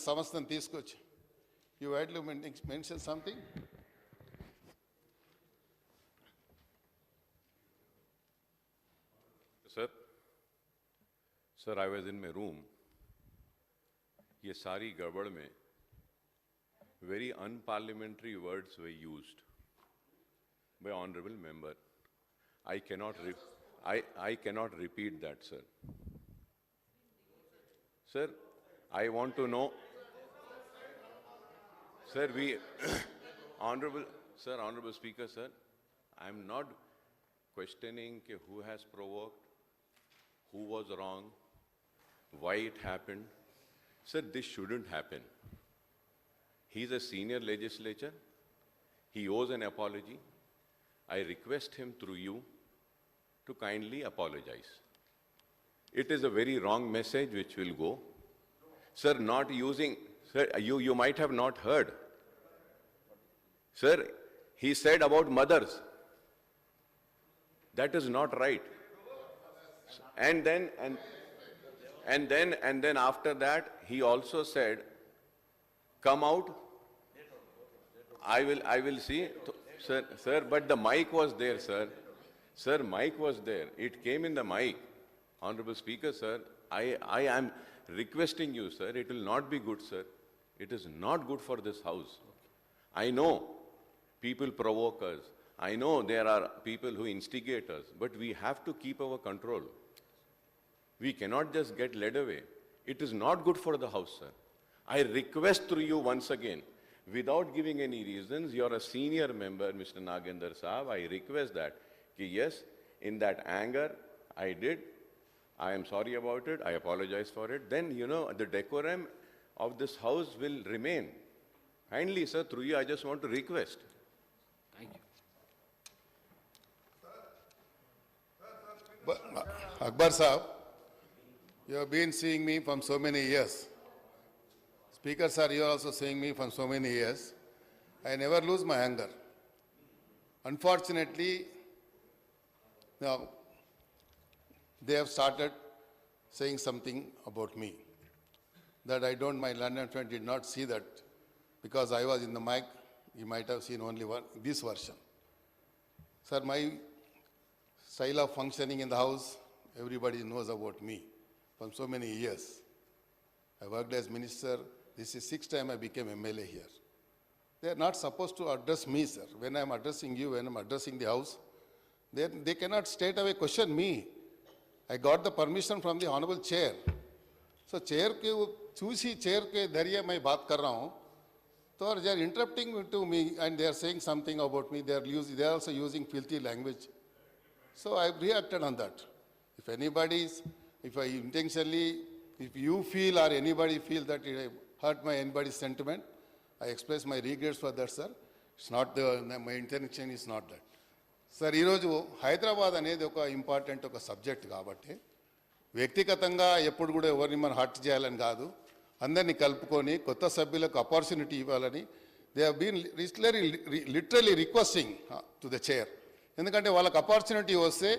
సంస్థను తీసుకొచ్చి you had to mention something. Sir, I was in my room. ये सारी गड़बड़ में very unparliamentary words were used by honorable member. I cannot repeat that, sir. Sir, I want to know. Sir, Honorable Speaker, sir, I am not questioning who has provoked, who was wrong, why it happened. Sir, this shouldn't happen. He is a senior legislator. He owes an apology. I request him through you to kindly apologize. It is a very wrong message which will go. Sir, not using, sir, you might have not heard. Sir, he said about mothers. That is not right. And then after that, he also said, come out. I will see. Sir, but the mic was there, sir. Sir, mic was there. It came in the mic. Honorable Speaker, sir, I am requesting you, sir, it will not be good, sir. It is not good for this house. I know people provoke us. I know there are people who instigate us, but we have to keep our control. We cannot just get led away. It is not good for the house, sir. I request through you once again, without giving any reasons, you are a senior member, Mr. Nagendra Saab, I request that, yes, in that anger, I did. I am sorry about it. I apologize for it. Then, the decorum of this house will remain. Kindly, sir, through you, I just want to request. Thank you. But, Akbar Saab, you have been seeing me from so many years. Speaker sir, you are also seeing me from so many years. I never lose my anger. Unfortunately, now, they have started saying something about me that I don't, my London friend did not see that because I was in the mic, you might have seen only this version. Sir, my style of functioning in the house, everybody knows about me from so many years. I worked as minister. This is 6th time I became MLA here. They are not supposed to address me, sir. When I am addressing you, when I am addressing the house, they cannot straight away question me. I got the permission from the honorable chair. So chair के वो चूसी chair के धरिए मैं बात कर रहा हूँ. So they are interrupting to me and they are saying something about me. They are also using filthy language. So I reacted on that. If you feel or anybody feel that it hurt anybody's sentiment, I express my regrets for that, sir. It's not my intention is not that. Sir ఈరోజు హైదరాబాద్ అనేది ఒక important ఒక subject కాబట్టి వ్యక్తిగతంగా ఎప్పుడు కూడా ఎవరిని మనం హర్ట్ చేయాలని కాదు, అందరినీ కలుపుకొని కొత్త సభ్యులకు ఆపర్చునిటీ ఇవ్వాలని they have been literally requesting to the chair. ఎందుకంటే వాళ్ళకి ఆపర్చునిటీ వస్తే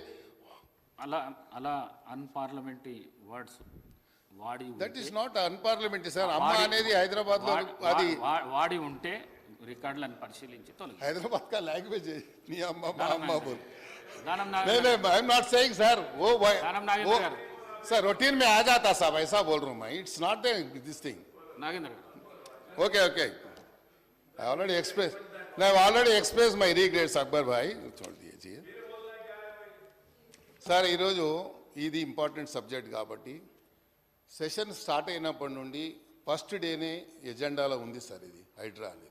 అలా అన్పార్లమెంటరీ వర్డ్స్ వాడి that is not unparliamentary sir. అమ్మ అనేది హైదరాబాద్లో అది వాడి ఉంటే రికార్డులను పరిశీలించి తొలగి हैदराबाद का लैंग्वेज है नी अम्मा अम्मा बोल दानम नहीं I am not saying sir वो दानम नागेंद्र गाరు सर रूटीन में आ जाता साहब ऐसा बोल रहा हूं मैं. It's not this thing. Nagendra okay okay I already express my regrets Akbar भाई छोड़ दीजिए సార్. ఈరోజు ఇది ఇంపార్టెంట్ సబ్జెక్ట్ కాబట్టి సెషన్ స్టార్ట్ అయినప్పటి నుండి ఫస్ట్ డేనే ఎజెండాలో ఉంది సార్ ఇది హైడ్రా అనేది.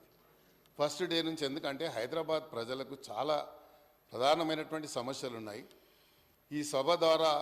ఫస్ట్ డే నుంచి, ఎందుకంటే హైదరాబాద్ ప్రజలకు చాలా ప్రధానమైనటువంటి సమస్యలు ఉన్నాయి. ఈ సభ ద్వారా